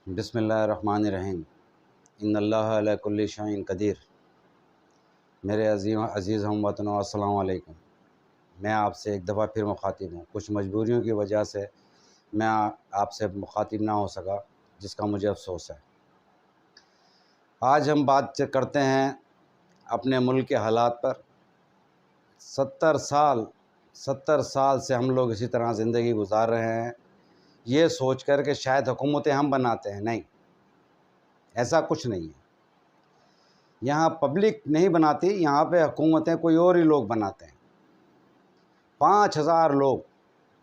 बिस्मिल्लाहिर्रहमानिर्रहीम। इन्नल्लाह अला कुल्लि शैइन क़दीर। मेरे अज़ीज़ हमवतनों, अस्सलामु अलैकुम। मैं आपसे एक दफ़ा फिर मुखातिब हूँ। कुछ मजबूरियों की वजह से मैं आपसे मुखातिब ना हो सका, जिसका मुझे अफसोस है। आज हम बात करते हैं अपने मुल्क के हालात पर। 70 साल से हम लोग इसी तरह ज़िंदगी गुजार रहे हैं, ये सोच कर कि शायद हुकूमतें हम बनाते हैं। नहीं, ऐसा कुछ नहीं है। यहाँ पब्लिक नहीं बनाती, यहाँ पे हुकूमतें कोई और ही लोग बनाते हैं। 5000 लोग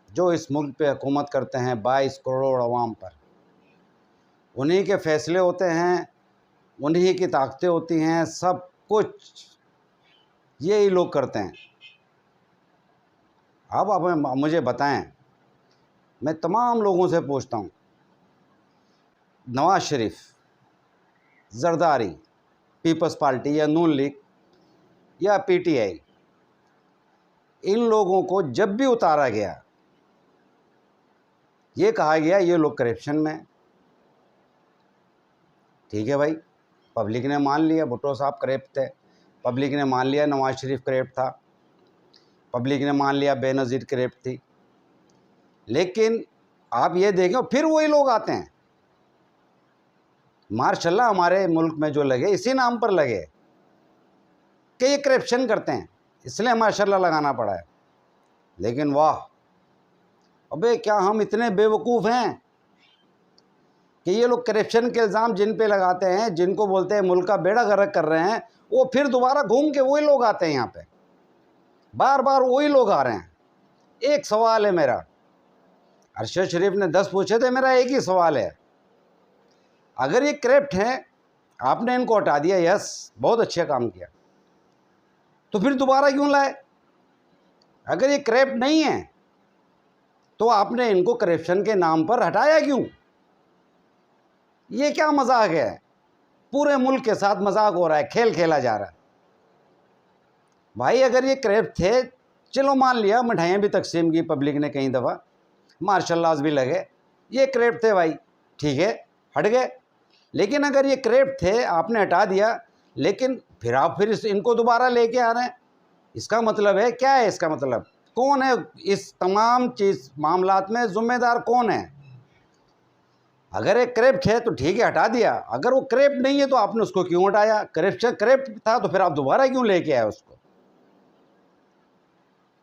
जो इस मुल्क पे हुकूमत करते हैं 22 करोड़ अवाम पर, उन्हीं के फ़ैसले होते हैं, उन्हीं की ताकतें होती हैं, सब कुछ यही लोग करते हैं। अब आप मुझे बताएं, मैं तमाम लोगों से पूछता हूँ, नवाज़ शरीफ, जरदारी, पीपल्स पार्टी या नून लीग या पीटीआई, इन लोगों को जब भी उतारा गया, ये कहा गया ये लोग करप्शन में। ठीक है भाई, पब्लिक ने मान लिया भुट्टो साहब करप्ट थे, पब्लिक ने मान लिया नवाज़ शरीफ करप्ट था, पब्लिक ने मान लिया बेनज़ीर करप्ट थी। लेकिन आप ये देखें, फिर वही लोग आते हैं। माशाल्लाह हमारे मुल्क में जो लगे, इसी नाम पर लगे कि ये करप्शन करते हैं, इसलिए माशाल्लाह लगाना पड़ा है। लेकिन वाह, अबे क्या हम इतने बेवकूफ़ हैं कि ये लोग करप्शन के इल्ज़ाम जिन पे लगाते हैं, जिनको बोलते हैं मुल्क का बेड़ा गर्क कर रहे हैं, वो फिर दोबारा घूम के वही लोग आते हैं यहाँ पे, बार बार वही लोग आ रहे हैं। एक सवाल है मेरा, अरशद शरीफ ने 10 पूछे थे, मेरा एक ही सवाल है, अगर ये करप्ट हैं, आपने इनको हटा दिया, यस बहुत अच्छा काम किया, तो फिर दोबारा क्यों लाए? अगर ये करप्ट नहीं है तो आपने इनको करप्शन के नाम पर हटाया क्यों? ये क्या मजाक है? पूरे मुल्क के साथ मजाक हो रहा है, खेल खेला जा रहा है। भाई अगर ये करप्ट थे, चलो मान लिया, मिठाइयाँ भी तकसीम की पब्लिक ने कई दफ़ा, मार्शल भी लगे, ये करप्ट थे भाई, ठीक है, हट गए। लेकिन अगर ये करप्ट थे, आपने हटा दिया, लेकिन फिर आप इनको दोबारा लेके आ रहे हैं, इसका मतलब है क्या है? इसका मतलब कौन है इस तमाम चीज़ मामलात में ज़िम्मेदार कौन है? अगर एक करप्ट है तो ठीक है, हटा दिया। अगर वो करप्ट नहीं है तो आपने उसको क्यों हटाया? करप्ट था तो फिर आप दोबारा क्यों लेके आए उसको?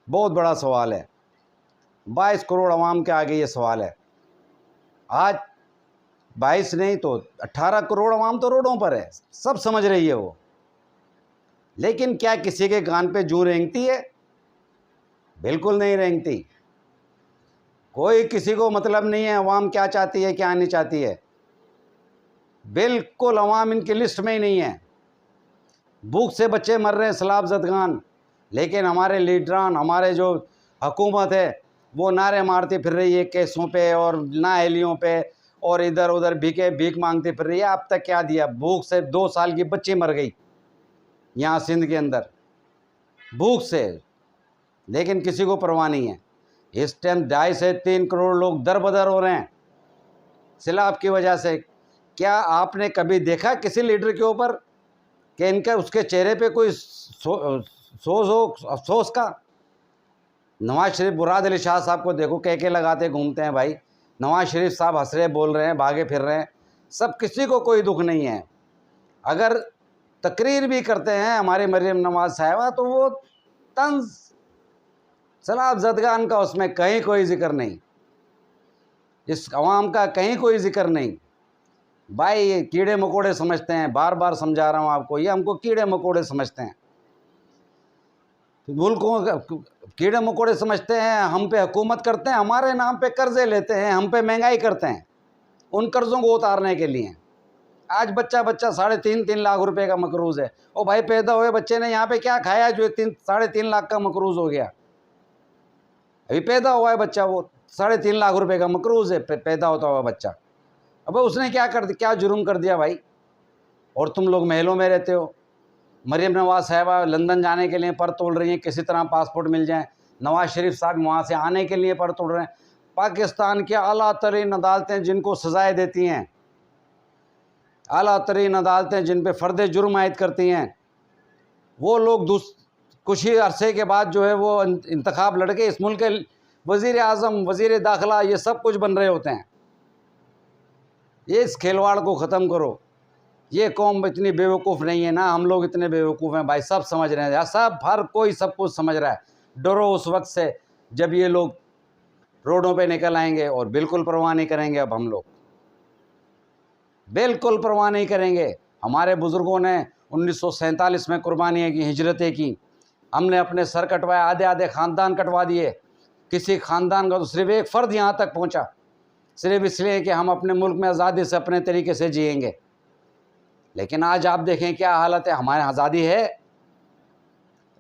बहुत बड़ा सवाल है, 22 करोड़ अवाम के आगे ये सवाल है। आज 22 नहीं तो 18 करोड़ अवाम तो रोडों पर है, सब समझ रही है वो। लेकिन क्या किसी के कान पे जूं रेंगती है? बिल्कुल नहीं रेंगती। कोई किसी को मतलब नहीं है अवाम क्या चाहती है, क्या नहीं चाहती है। बिल्कुल अवाम इनकी लिस्ट में ही नहीं है। भूख से बच्चे मर रहे हैं सैलाब ज़दगान, लेकिन हमारे लीडरान, हमारे जो हुकूमत है, वो नारे मारती फिर रही है केसों पे और नाअहलियों पे, और इधर उधर भीख मांगती फिर रही है। अब तक क्या दिया? भूख से 2 साल की बच्ची मर गई यहाँ सिंध के अंदर, भूख से। लेकिन किसी को परवाह नहीं है। इस टाइम 2.5 से 3 करोड़ लोग दर बदर हो रहे हैं सैलाब की वजह से। क्या आपने कभी देखा किसी लीडर के ऊपर कि इनका उसके चेहरे पे कोई सोज हो अफसोस का? नवाज़ शरीफ, मुराद अली शाह साहब को देखो, के लगाते घूमते हैं भाई। नवाज़ शरीफ साहब हंस रहे, बोल रहे हैं, भागे फिर रहे हैं, सब, किसी को कोई दुख नहीं है। अगर तकरीर भी करते हैं हमारे मरीम नवाज साहिबा, तो वो तंज सैलाब ज़दगान का, उसमें कहीं कोई जिक्र नहीं, इस अवाम का कहीं कोई जिक्र नहीं। भाई ये कीड़े मकोड़े समझते हैं, बार बार समझा रहा हूँ आपको, ये हमको कीड़े मकोड़े समझते हैं, मुल्कों कीड़े मकोड़े समझते हैं। हम पे हुकूमत करते हैं, हमारे नाम पे कर्जे लेते हैं, हम पे महंगाई करते हैं, उन कर्ज़ों को उतारने के लिए। आज बच्चा 3.5 लाख रुपए का मकरूज़ है। ओ भाई, पैदा हुए बच्चे ने यहाँ पे क्या खाया जो 3.5 लाख का मकरूज़ हो गया? अभी पैदा हुआ है बच्चा, वो 3.5 लाख रुपए का मकरूज़ है, पैदा होता हुआ बच्चा। अब उसने क्या कर दिया, क्या जुर्म कर दिया भाई? और तुम लोग महलों में रहते हो। मरीम नवाज साहिबा लंदन जाने के लिए पर तोड़ रही हैं, किसी तरह पासपोर्ट मिल जाए। नवाज़ शरीफ साहब वहाँ से आने के लिए पर तोड़ रहे हैं। पाकिस्तान की आला तरीन अदालतें जिनको सज़ाएँ देती हैं, आला तरीन अदालतें जिन पे फ़र्द जुर्म आयद करती हैं, वो लोग कुछ ही अरसे के बाद जो है वो इंतखाब लड़के इस मुल्क के वज़ीर आज़म, वज़ीर दाखिला, ये सब कुछ बन रहे होते हैं। ये इस खिलवाड़ को ख़त्म करो। ये कौम इतनी बेवकूफ़ नहीं है ना, हम लोग इतने बेवकूफ़ हैं भाई, सब समझ रहे हैं, सब हर कोई सब कुछ समझ रहा है। डरो उस वक्त से जब ये लोग रोडों पे निकल आएंगे, और बिल्कुल परवाह नहीं करेंगे। अब हम लोग बिल्कुल परवाह नहीं करेंगे। हमारे बुज़ुर्गों ने 1947 में कुर्बानियाँ की, हिजरतें की, हमने अपने सर कटवाए, आधे आधे ख़ानदान कटवा दिए। किसी ख़ानदान का तो सिर्फ़ एक फ़र्द यहाँ तक पहुँचा, सिर्फ़ इसलिए कि हम अपने मुल्क में आज़ादी से अपने तरीके से जिएंगे। लेकिन आज आप देखें क्या हालत है। हमारे आज़ादी है?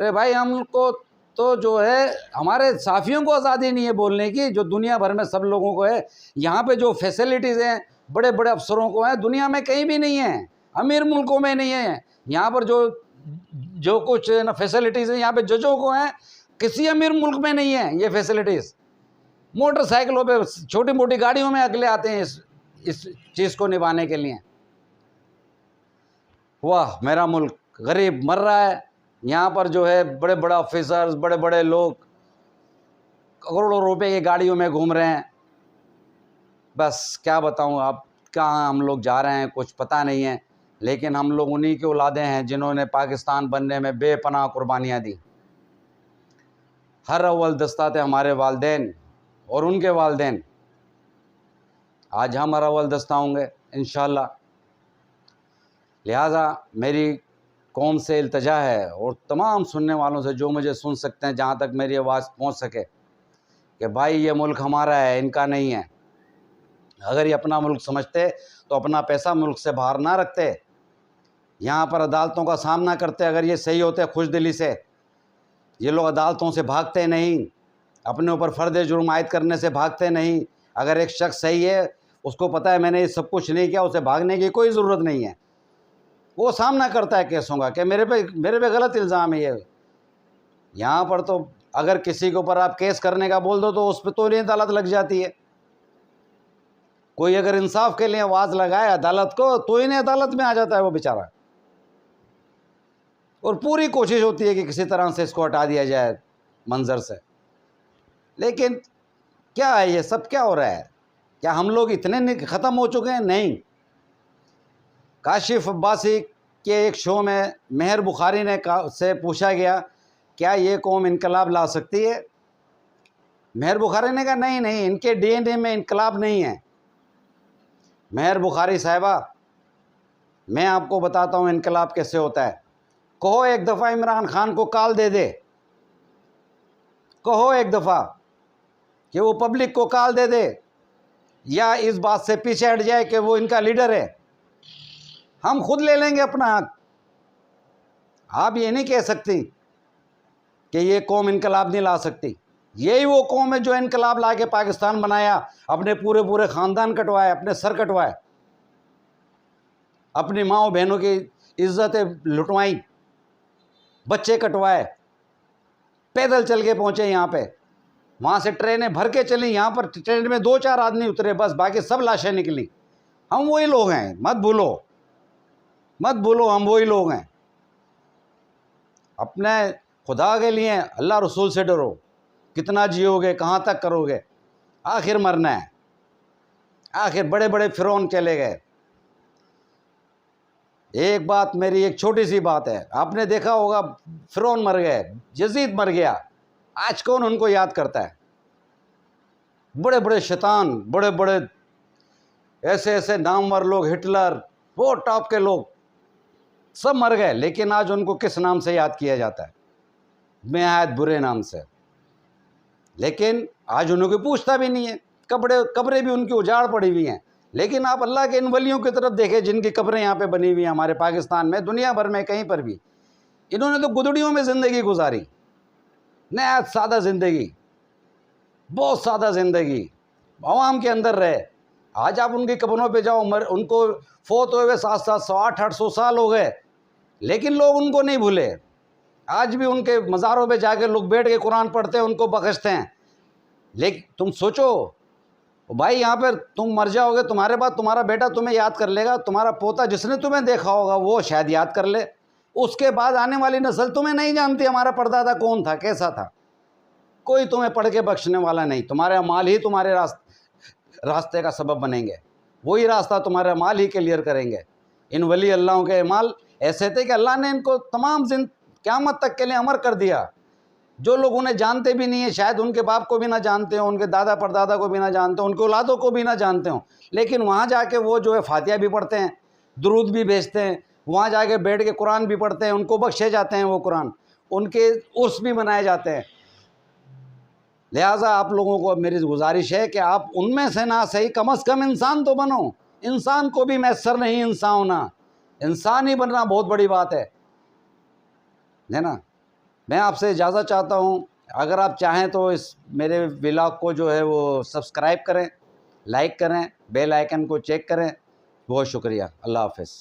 अरे भाई, हमको तो जो है, हमारे साफ़ियों को आज़ादी नहीं है बोलने की, जो दुनिया भर में सब लोगों को है। यहाँ पे जो फैसिलिटीज़ हैं बड़े बड़े अफसरों को हैं, दुनिया में कहीं भी नहीं है, अमीर मुल्कों में नहीं है। यहाँ पर जो कुछ ना फैसिलिटीज़ हैं यहाँ पे जजों को हैं, किसी अमीर मुल्क में नहीं है ये फैसिलिटीज़। मोटरसाइकिलों पे, छोटी मोटी गाड़ियों में अगले आते हैं इस चीज़ को निभाने के लिए। वाह, मेरा मुल्क गरीब मर रहा है। यहाँ पर जो है बड़े बड़े ऑफिसर्स, बड़े बड़े लोग करोड़ों रुपए की गाड़ियों में घूम रहे हैं। बस क्या बताऊँ आप, कहाँ हम लोग जा रहे हैं कुछ पता नहीं है। लेकिन हम लोग उन्हीं के औलादे हैं जिन्होंने पाकिस्तान बनने में बेपनाह कुर्बानियाँ दी। हर अव्वल दस्ता थे हमारे वालिदैन और उनके वालिदैन। आज हम हर अव्वल दस्ता होंगे इंशाअल्लाह। लिहाजा मेरी कौम से इल्तजा है, और तमाम सुनने वालों से जो मुझे सुन सकते हैं, जहाँ तक मेरी आवाज़ पहुँच सके, कि भाई ये मुल्क हमारा है, इनका नहीं है। अगर ये अपना मुल्क समझते तो अपना पैसा मुल्क से बाहर ना रखते, यहाँ पर अदालतों का सामना करते। अगर ये सही होते खुश दिली से, ये लोग अदालतों से भागते नहीं, अपने ऊपर फ़र्द जुर्म आयद करने से भागते नहीं। अगर एक शख्स सही है, उसको पता है मैंने ये सब कुछ नहीं किया, उसे भागने की कोई ज़रूरत नहीं है। वो सामना करता है केसों का कि मेरे पे गलत इल्ज़ाम है ये। यहाँ पर तो अगर किसी के ऊपर आप केस करने का बोल दो तो उस पर तो नहीं अदालत लग जाती है। कोई अगर इंसाफ के लिए आवाज़ लगाए अदालत को तो इन्हें अदालत में आ जाता है वो बेचारा, और पूरी कोशिश होती है कि किसी तरह से इसको हटा दिया जाए मंजर से। लेकिन क्या है, ये सब क्या हो रहा है? क्या हम लोग इतने ख़त्म हो चुके हैं? नहीं। काशिफ अब्बासी के एक शो में मेहर बुखारी ने से पूछा गया, क्या ये कौम इनकलाब ला सकती है? मेहर बुखारी ने कहा नहीं नहीं, इनके डीएनए में इनकलाब नहीं है। मेहर बुखारी साहिबा, मैं आपको बताता हूँ इनकलाब कैसे होता है। कहो एक दफ़ा इमरान खान को कॉल दे दे, कहो एक दफ़ा कि वो पब्लिक को कॉल दे दे, या इस बात से पीछे हट जाए कि वो इनका लीडर है, हम खुद ले लेंगे अपना हक। आप ये नहीं कह सकती कि ये कौम इनकलाब नहीं ला सकती। यही वो कौम है जो इनकलाब ला के पाकिस्तान बनाया, अपने पूरे पूरे ख़ानदान कटवाए, अपने सर कटवाए, अपनी माँओं बहनों की इज्जतें लुटवाई, बच्चे कटवाए, पैदल चल के पहुँचे यहाँ पे। वहाँ से ट्रेनें भर के चली, यहाँ पर ट्रेन में 2-4 आदमी उतरे बस, बाकी सब लाशें निकली। हम वही लोग हैं, मत भूलो, मत भूलो, हम वही लोग हैं। अपने खुदा के लिए, अल्लाह रसूल से डरो। कितना जियोगे, कहाँ तक करोगे? आखिर मरना है। आखिर बड़े बड़े फिरौन चले गए। एक बात मेरी, एक छोटी सी बात है, आपने देखा होगा फिरौन मर गए, यजीद मर गया, आज कौन उनको याद करता है? बड़े बड़े शैतान, बड़े बड़े ऐसे ऐसे नामवर लोग, हिटलर, वो टॉप के लोग सब मर गए, लेकिन आज उनको किस नाम से याद किया जाता है? बेहद बुरे नाम से। लेकिन आज उन्हें कोई पूछता भी नहीं है। कब्रें भी उनकी उजाड़ पड़ी हुई हैं। लेकिन आप अल्लाह के इन वलियों की तरफ देखें जिनकी कब्रें यहाँ पे बनी हुई हैं हमारे पाकिस्तान में, दुनिया भर में कहीं पर भी। इन्होंने तो गुदड़ियों में ज़िंदगी गुजारी, नया सादा ज़िंदगी, बहुत सादा ज़िंदगी, आवाम के अंदर रहे। आज आप उनकी कब्रों पे जाओ, उनको फोत हुए 700, 800 साल हो गए, लेकिन लोग उनको नहीं भूले। आज भी उनके मज़ारों पे जाके लोग बैठ के कुरान पढ़ते हैं, उनको बख्शते हैं। लेकिन तुम सोचो भाई यहाँ पर तुम मर जाओगे, तुम्हारे बाद तुम्हारा बेटा तुम्हें याद कर लेगा, तुम्हारा पोता जिसने तुम्हें देखा होगा वो शायद याद कर ले। उसके बाद आने वाली नस्ल तुम्हें नहीं जानती हमारा परदादा कौन था, कैसा था। कोई तुम्हें पढ़ के बख्शने वाला नहीं। तुम्हारे अमाल ही तुम्हारे रास्ते का सबब बनेंगे, वही रास्ता तुम्हारे अमाल ही क्लियर करेंगे। इन वली अल्लाहों के अमाल ऐसे थे कि अल्लाह ने इनको तमाम क़यामत तक के लिए अमर कर दिया। जो लोग उन्हें जानते भी नहीं है, शायद उनके बाप को भी ना जानते हो, उनके दादा परदादा को भी ना जानते हो, उनके औलादों को भी ना जानते हो, लेकिन वहाँ जाके वो जो है फातिहा भी पढ़ते हैं, दुरूद भी भेजते हैं, वहाँ जाके बैठ के कुरान भी पढ़ते हैं, उनको बख्शे जाते हैं वो कुरान, उनके उर्स भी मनाए जाते हैं। लिहाजा आप लोगों को मेरी गुजारिश है कि आप उनमें से ना सही, कम अज़ कम इंसान तो बनो। इंसान को भी मैसर नहीं इंसान होना, इंसान ही बनना बहुत बड़ी बात है ना। मैं आपसे इजाज़त चाहता हूँ। अगर आप चाहें तो इस मेरे व्लॉग को जो है वो सब्सक्राइब करें, लाइक करें, बेल आइकन को चेक करें। बहुत शुक्रिया। अल्लाह हाफ़िज़।